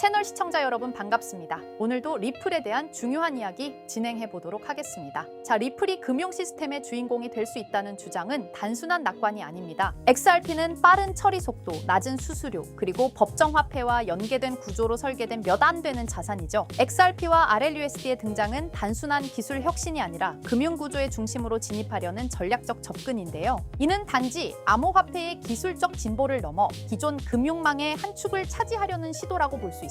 채널 시청자 여러분 반갑습니다. 오늘도 리플에 대한 중요한 이야기 진행해 보도록 하겠습니다. 자, 리플이 금융 시스템의 주인공이 될 수 있다는 주장은 단순한 낙관이 아닙니다. XRP는 빠른 처리 속도, 낮은 수수료, 그리고 법정 화폐와 연계된 구조로 설계된 몇 안 되는 자산이죠. XRP와 RLUSD의 등장은 단순한 기술 혁신이 아니라 금융 구조의 중심으로 진입하려는 전략적 접근인데요. 이는 단지 암호화폐의 기술적 진보를 넘어 기존 금융망의 한 축을 차지하려는 시도라고 볼 수 있습니다.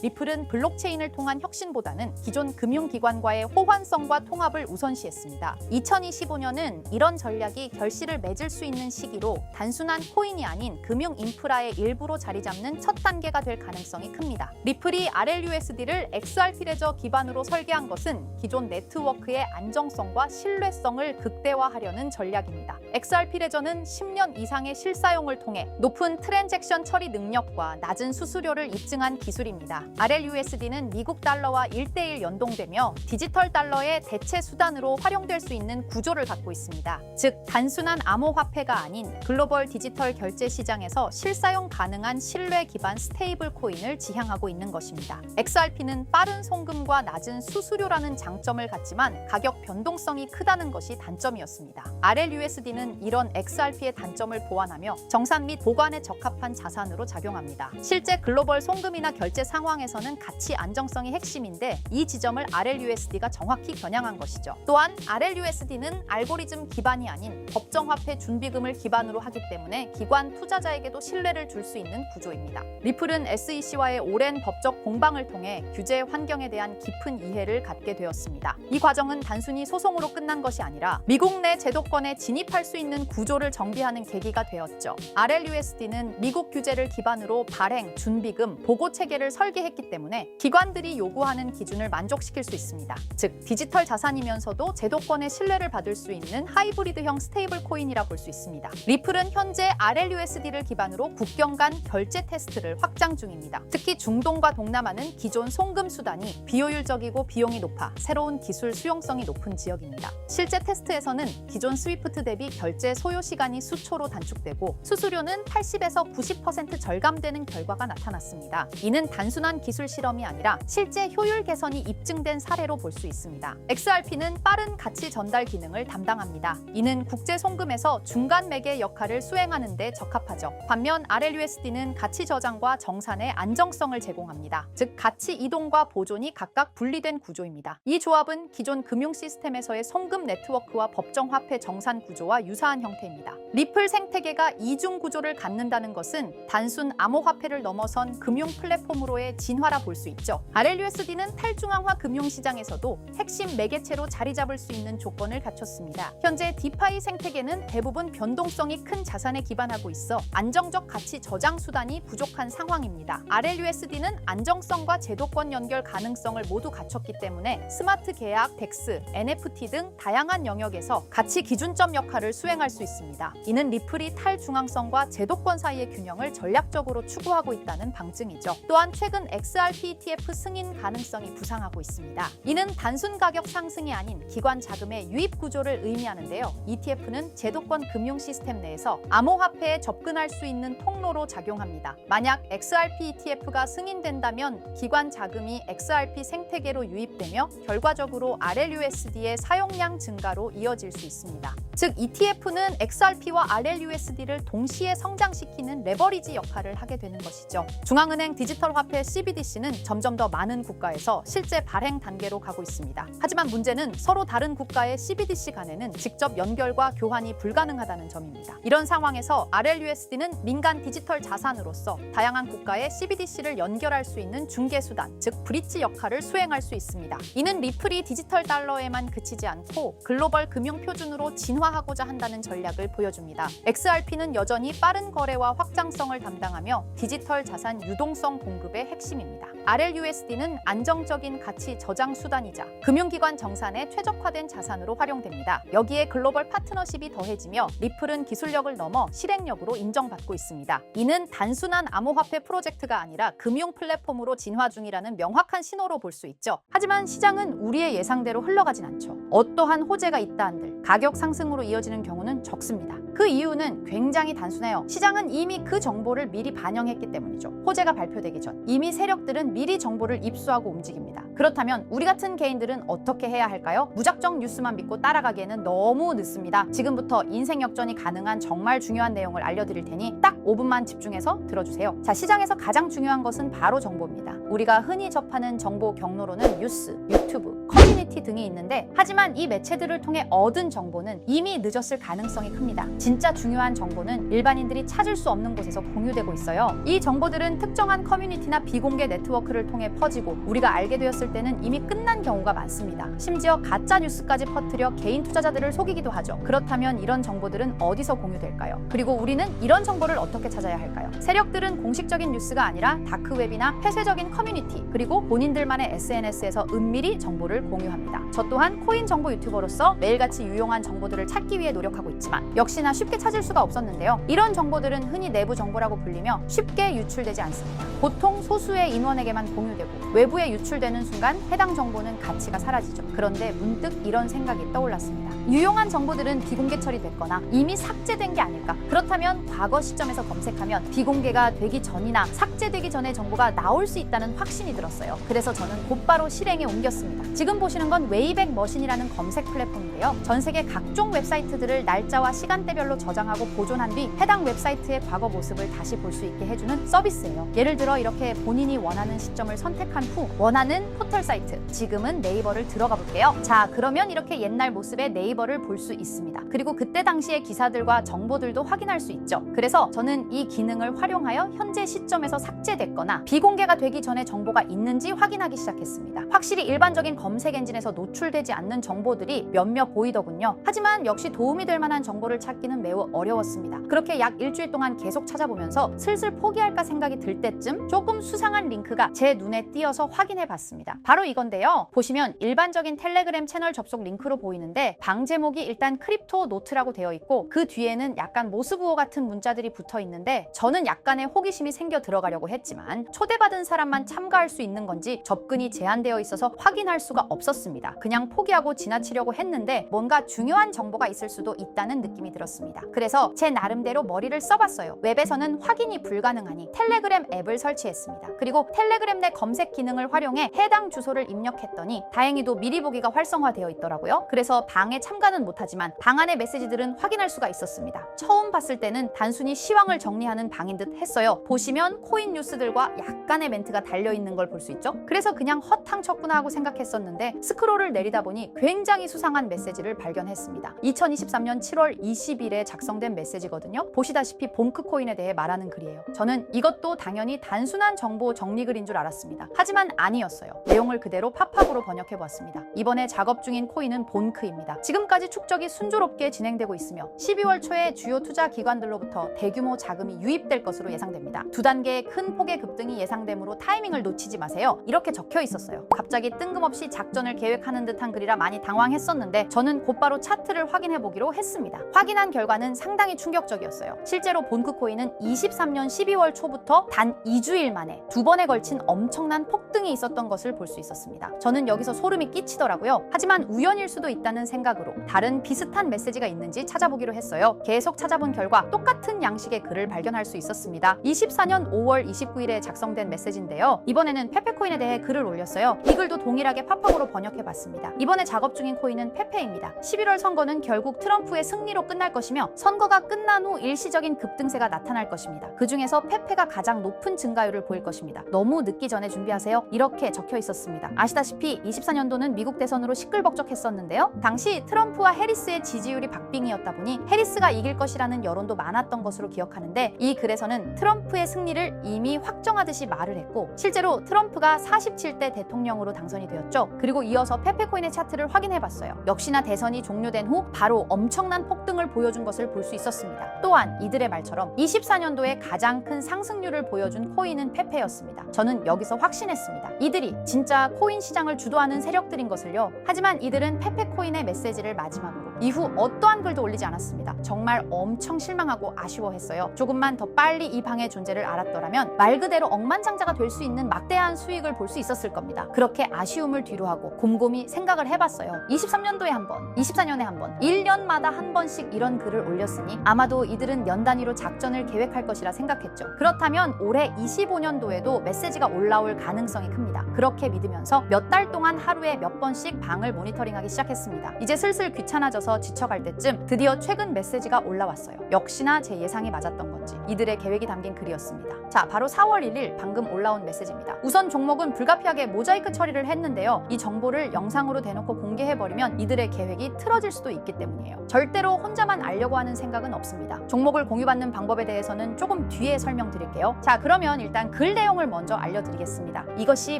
리플은 블록체인을 통한 혁신보다는 기존 금융기관과의 호환성과 통합을 우선시했습니다. 2025년은 이런 전략이 결실을 맺을 수 있는 시기로 단순한 코인이 아닌 금융 인프라의 일부로 자리 잡는 첫 단계가 될 가능성이 큽니다. 리플이 RLUSD를 XRP 레저 기반으로 설계한 것은 기존 네트워크의 안정성과 신뢰성을 극대화하려는 전략입니다. XRP 레저는 10년 이상의 실사용을 통해 높은 트랜잭션 처리 능력과 낮은 수수료를 입증한 기술입니다. RLUSD는 미국 달러와 1:1 연동되며 디지털 달러의 대체 수단으로 활용될 수 있는 구조를 갖고 있습니다. 즉, 단순한 암호화폐가 아닌 글로벌 디지털 결제 시장에서 실사용 가능한 신뢰 기반 스테이블 코인을 지향하고 있는 것입니다. XRP는 빠른 송금과 낮은 수수료라는 장점을 갖지만 가격 변동성이 크다는 것이 단점이었습니다. RLUSD는 이런 XRP의 단점을 보완하며 정산 및 보관에 적합한 자산으로 작용합니다. 실제 글로벌 송금이나 결제 상황에서는 가치 안정성이 핵심인데 이 지점을 RLUSD가 정확히 겨냥한 것이죠. 또한 RLUSD는 알고리즘 기반이 아닌 법정화폐 준비금을 기반으로 하기 때문에 기관 투자자에게도 신뢰를 줄 수 있는 구조입니다. 리플은 SEC와의 오랜 법적 공방을 통해 규제 환경에 대한 깊은 이해를 갖게 되었습니다. 이 과정은 단순히 소송으로 끝난 것이 아니라 미국 내 제도권에 진입할 수 있는 구조를 정비하는 계기가 되었죠. RLUSD는 미국 규제를 기반으로 발행, 준비금, 보고 체계를 설계했기 때문에 기관들이 요구하는 기준을 만족시킬 수 있습니다. 즉, 디지털 자산이면서도 제도권의 신뢰를 받을 수 있는 하이브리드형 스테이블 코인이라 볼 수 있습니다. 리플은 현재 RLUSD를 기반으로 국경 간 결제 테스트를 확장 중입니다. 특히 중동과 동남아는 기존 송금 수단이 비효율적이고 비용이 높아 새로운 기술 수용성이 높은 지역입니다. 실제 테스트에서는 기존 스위프트 대비 결제 소요 시간이 수초로 단축되고 수수료는 80에서 90% 절감되는 결과가 나타났습니다. 이는 단순한 기술 실험이 아니라 실제 효율 개선이 입증된 사례로 볼 수 있습니다. XRP는 빠른 가치 전달 기능을 담당합니다. 이는 국제 송금에서 중간 매개 역할을 수행하는 데 적합하죠. 반면 RLUSD는 가치 저장과 정산의 안정성을 제공합니다. 즉, 가치 이동과 보존이 각각 분리된 구조입니다. 이 조합은 기존 금융 시스템에서의 송금 네트워크와 법정 화폐 정산 구조와 유사한 형태입니다. 리플 생태계가 이중 구조를 갖는다는 것은 단순 암호화폐를 넘어선 금융 플랫폼으로의 진화라 볼 수 있죠. RLUSD는 탈중앙화 금융 시장에서도 핵심 매개체로 자리 잡을 수 있는 조건을 갖췄습니다. 현재 디파이 생태계는 대부분 변동성이 큰 자산에 기반하고 있어 안정적 가치 저장 수단이 부족한 상황입니다. RLUSD는 안정성과 제도권 연결 가능성을 모두 갖췄기 때문에 스마트 계약, 덱스, NFT 등 다양한 영역에서 가치 기준점 역할을 수행할 수 있습니다. 이는 리플이 탈중앙성과 제도권 사이의 균형을 전략적으로 추구하고 있다는 방증이죠. 또한 최근 XRP ETF 승인 가능성이 부상하고 있습니다. 이는 단순 가격 상승이 아닌 기관 자금의 유입 구조를 의미하는데요. ETF는 제도권 금융 시스템 내에서 암호화폐에 접근할 수 있는 통로로 작용합니다. 만약 XRP ETF가 승인된다면 기관 자금이 XRP 생태계로 유입되며 결과적으로 RLUSD의 사용량 증가로 이어질 수 있습니다. 즉, ETF는 XRP와 RLUSD를 동시에 성장시키는 레버리지 역할을 하게 되는 것이죠. 중앙은행 디지털 화폐 CBDC는 점점 더 많은 국가에서 실제 발행 단계로 가고 있습니다. 하지만 문제는 서로 다른 국가의 CBDC 간에는 직접 연결과 교환이 불가능하다는 점입니다. 이런 상황에서 RLUSD는 민간 디지털 자산으로서 다양한 국가의 CBDC를 연결할 수 있는 중개 수단, 즉 브릿지 역할을 수행할 수 있습니다. 이는 리플이 디지털 달러에만 그치지 않고 글로벌 금융 표준으로 진화하고자 한다는 전략을 보여줍니다. XRP는 여전히 빠른 거래와 확장성을 담당하며 디지털 자산 유동성 공급의 핵심입니다. RLUSD는 안정적인 가치 저장 수단이자 금융기관 정산에 최적화된 자산으로 활용됩니다. 여기에 글로벌 파트너십이 더해지며 리플은 기술력을 넘어 실행력으로 인정받고 있습니다. 이는 단순한 암호화폐 프로젝트가 아니라 금융 플랫폼으로 진화 중이라는 명확한 신호로 볼 수 있죠. 하지만 시장은 우리의 예상대로 흘러가진 않죠. 어떠한 호재가 있다 한들 가격 상승으로 이어지는 경우는 적습니다. 그 이유는 굉장히 단순해요. 시장은 이미 그 정보를 미리 반영했기 때문이죠. 호재가 발표되기 전 이미 세력들은 미리 정보를 입수하고 움직입니다. 그렇다면 우리 같은 개인들은 어떻게 해야 할까요? 무작정 뉴스만 믿고 따라가기에는 너무 늦습니다. 지금부터 인생 역전이 가능한 정말 중요한 내용을 알려드릴 테니 딱 5분만 집중해서 들어주세요. 자, 시장에서 가장 중요한 것은 바로 정보입니다. 우리가 흔히 접하는 정보 경로로는 뉴스, 유튜브, 커뮤니티 등이 있는데 하지만 이 매체들을 통해 얻은 정보는 이미 늦었을 가능성이 큽니다. 진짜 중요한 정보는 일반인들이 찾을 수 없는 곳에서 공유되고 있어요. 이 정보들은 특정한 커뮤니티나 비공개 네트워크를 통해 퍼지고 우리가 알게 되었을 때는 이미 끝난 경우가 많습니다. 심지어 가짜 뉴스까지 퍼뜨려 개인 투자자들을 속이기도 하죠. 그렇다면 이런 정보들은 어디서 공유될까요? 그리고 우리는 이런 정보를 어떻게 찾아야 할까요? 세력들은 공식적인 뉴스가 아니라 다크웹이나 폐쇄적인 커뮤니티 그리고 본인들만의 SNS에서 은밀히 정보를 공유합니다. 저 또한 코인 정보 유튜버로서 매일같이 유용한 정보들을 찾기 위해 노력하고 있지만 역시나 쉽게 찾을 수가 없었는데요. 이런 정보들은 흔히 내부 정보라고 불리며 쉽게 유출되지 않습니다. 보통 소수의 인원에게만 공유되고 외부에 유출되는 순간 해당 정보는 가치가 사라지죠. 그런데 문득 이런 생각이 떠올랐습니다. 유용한 정보들은 비공개 처리됐거나 이미 삭제된 게 아닐까? 그렇다면 과거 시점에서 검색하면 비공개가 되기 전이나 삭제되기 전에 정보가 나올 수 있다는 확신이 들었어요. 그래서 저는 곧바로 실행에 옮겼습니다. 지금 보시는 건 웨이백 머신이라는 검색 플랫폼인데요. 전 세계 각종 웹사이트들을 날짜와 시간대별로 저장하고 보존한 뒤 해당 웹사이트의 과거 모습을 다시 볼 수 있게 해주는 서비스예요. 예를 들어 이렇게 본인이 원하는 시점을 선택한 후 원하는 포털 사이트, 지금은 네이버를 들어가 볼게요. 자, 그러면 이렇게 옛날 모습의 네이버를 볼 수 있습니다. 그리고 그때 당시의 기사들과 정보들도 확인할 수 있죠. 그래서 저는 이 기능을 활용하여 현재 시점에서 삭제됐거나 비공개가 되기 전에 정보가 있는지 확인하기 시작했습니다. 확실히 일반적인 검색 엔진에서 노출되지 않는 정보들이 몇몇 보이더군요. 하지만 역시 도움이 될 만한 정보를 찾기는 매우 어려웠습니다. 그렇게 약 일주일 동안 계속 찾아보면서 슬슬 포기할까 생각이 들 때쯤 조금 수상한 링크가 제 눈에 띄어서 확인해 봤습니다. 바로 이건데요. 보시면 일반적인 텔레그램 채널 접속 링크로 보이는데 방 제목이 일단 크립토 노트라고 되어 있고 그 뒤에는 약간 모스부호 같은 문자들이 붙어 있는데 저는 약간의 호기심이 생겨 들어가려고 했지만 초대받은 사람만 참가할 수 있는 건지 접근이 제한되어 있어서 확인할 수가 없었습니다. 그냥 포기하고 지나치려고 했는데 뭔가 중요한 정보가 있을 수도 있다는 느낌이 들었습니다. 그래서 제 나름대로 머리를 써봤어요. 웹에서는 확인이 불가능하니 텔레그램 앱을 설치했습니다. 그리고 텔레그램 내 검색 기능을 활용해 해당 주소를 입력했더니 다행히도 미리 보기가 활성화되어 있더라고요. 그래서 방에 참가는 못하지만 방 안의 메시지들은 확인할 수가 있었습니다. 처음 봤을 때는 단순히 시황을 정리하는 방인 듯 했어요. 보시면 코인 뉴스들과 약간의 멘트가 달려있는 걸 볼 수 있죠. 그래서 그냥 허탕 쳤구나 하고 생각했었는데 스크롤을 내리다 보니 굉장히 수상한 메시지를 발견했습니다. 2023년 7월 20일에 작성된 메시지거든요. 보시다시피 봉크코인에 대해 말하는 글이에요. 저는 이것도 당연히 단순한 정보 정리글인 줄 알았습니다. 하지만 아니었어요. 내용을 그대로 팝팝으로 번역해보았습니다. 이번에 작업 중인 코인은 본크입니다. 지금까지 축적이 순조롭게 진행되고 있으며 12월 초에 주요 투자 기관들로부터 대규모 자금이 유입될 것으로 예상됩니다. 두 단계의 큰 폭의 급등이 예상되므로 타이밍을 놓치지 마세요. 이렇게 적혀 있었어요. 갑자기 뜬금없이 작전을 계획하는 듯한 글이라 많이 당황했었는데 저는 곧바로 차트를 확인해보기로 했습니다. 확인한 결과는 상당히 충격적이었어요. 실제로 본크코인은 23년 12월 초부터 단 2주일 만에 두 번에 걸친 엄청난 폭등이 있었던 것을 볼 수 있었습니다. 저는 여기서 소름이 끼치더라고요. 하지만 우연일 수도 있다는 생각으로 다른 비슷한 메시지가 있는지 찾아보기로 했어요. 계속 찾아본 결과 똑같은 양식의 글을 발견할 수 있었습니다. 24년 5월 29일에 작성된 메시지인데요. 이번에는 페페코인에 대해 글을 올렸어요. 이 글도 동일하게 팝팝으로 번역해봤습니다. 이번에 작업 중인 코인은 페페입니다. 11월 선거는 결국 트럼프의 승리로 끝날 것이며 선거가 끝난 후 일시적인 급등세가 나타날 것입니다. 그 중에서 페페가 가장 높은 증가율을 보일 것입니다. 너무 늦기 전에 준비하세요. 이렇게 적혀 있었습니다. 아시다시피 24년도는 미국 대선으로 시끌벅적했었는데요. 당시 트럼프와 해리스의 지지율이 박빙이었다 보니 해리스가 이길 것이라는 여론도 많았던 것으로 기억하는데 이 글에서는 트럼프의 승리를 이미 확정하듯이 말을 했고 실제로 트럼프가 47대 대통령으로 당선이 되었죠. 그리고 이어서 페페코인의 차트를 확인해봤어요. 역시나 대선이 종료된 후 바로 엄청난 폭등을 보여준 것을 볼 수 있었습니다. 또한 이들의 말처럼 24년도에 가장 큰 상승률을 보여준 코인은 페페였습니다. 저는 여기서 확신했습니다. 이들이 진짜 코인 시장을 주도하는 세력들인 것을요. 하지만 이들은 페페코인의 메시지를 마지막으로 이후 어떠한 글도 올리지 않았습니다. 정말 엄청 실망하고 아쉬워했어요. 조금만 더 빨리 이 방의 존재를 알았더라면 말 그대로 억만장자가 될 수 있는 막대한 수익을 볼 수 있었을 겁니다. 그렇게 아쉬움을 뒤로하고 곰곰이 생각을 해봤어요. 23년도에 한 번, 24년에 한 번, 1년마다 한 번씩 이런 글을 올렸으니 아마도 이들은 년 단위로 작전을 계획할 것이라 생각했죠. 그렇다면 올해 25년도에도 메시지가 올라올 가능성이 큽니다. 그렇게 믿으면서 몇 달 동안 하루에 몇 번씩 방을 모니터링하기 시작했습니다. 이제 슬슬 귀찮아져서 지쳐갈 때쯤 드디어 최근 메시지가 올라왔어요. 역시나 제 예상이 맞았던 건지 이들의 계획이 담긴 글이었습니다. 자, 바로 4월 1일 방금 올라온 메시지입니다. 우선 종목은 불가피하게 모자이크 처리를 했는데요. 이 정보를 영상으로 대놓고 공개해버리면 이들의 계획이 틀어질 수도 있기 때문이에요. 절대로 혼자만 알려고 하는 생각은 없습니다. 종목을 공유받는 방법에 대해서는 조금 뒤에 설명드릴게요. 자, 그러면 일단 글 내용을 먼저 알려드리겠습니다. 이것이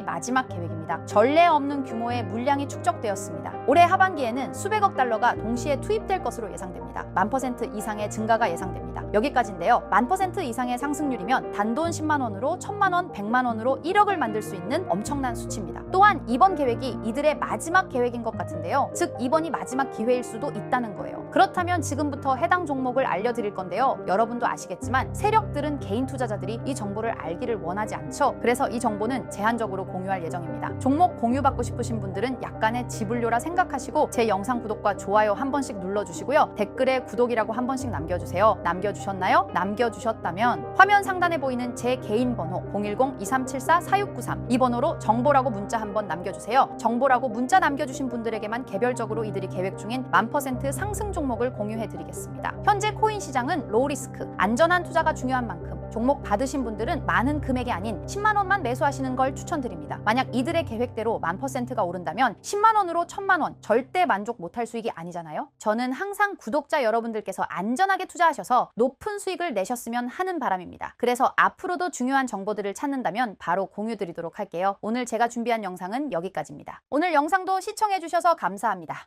마지막 계획입니다. 전례 없는 규모의 물량이 축적되었습니다. 올해 하반기에는 수백억 달러가 동시에 투입될 것으로 예상됩니다. 1000% 이상의 증가가 예상됩니다. 여기까지인데요. 1000% 이상의 상승률이면 단돈 10만 원으로 1000만 원, 100만 원으로 1억을 만들 수 있는 엄청난 수치입니다. 또한 이번 계획이 이들의 마지막 계획인 것 같은데요. 즉 이번이 마지막 기회일 수도 있다는 거예요. 그렇다면 지금부터 해당 종목을 알려드릴 건데요. 여러분도 아시겠지만 세력들은 개인 투자자들이 이 정보를 알기를 원하지 않죠. 그래서 이 정보는 제한적으로 공유할 예정입니다. 종목 공유받고 싶으신 분들은 약간의 지불료라 생각하시고 제 영상 구독과 좋아요 한 번씩 눌러주시고요. 댓글에 구독이라고 한 번씩 남겨주세요. 남겨주셨나요? 남겨주셨다면 화면 상단에 보이는 제 개인 번호 010-2374-4693 이 번호로 정보라고 문자 한번 남겨주세요. 정보라고 문자 남겨주신 분들에게만 개별적으로 이들이 계획 중인 1000% 상승 종목을 공유해드리겠습니다. 현재 코인 시장은 로우리스크, 안전한 투자가 중요한 만큼 종목 받으신 분들은 많은 금액이 아닌 10만 원만 매수하시는 걸 추천드립니다. 만약 이들의 계획대로 1000%가 오른다면 10만 원으로 1000만 원 절대 만족 못할 수익이 아니잖아요. 저는 항상 구독자 여러분들께서 안전하게 투자하셔서 높은 수익을 내셨으면 하는 바람입니다. 그래서 앞으로도 중요한 정보들을 찾는다면 바로 공유드리도록 할게요. 오늘 제가 준비한 영상은 여기까지입니다. 오늘 영상도 시청해주셔서 감사합니다.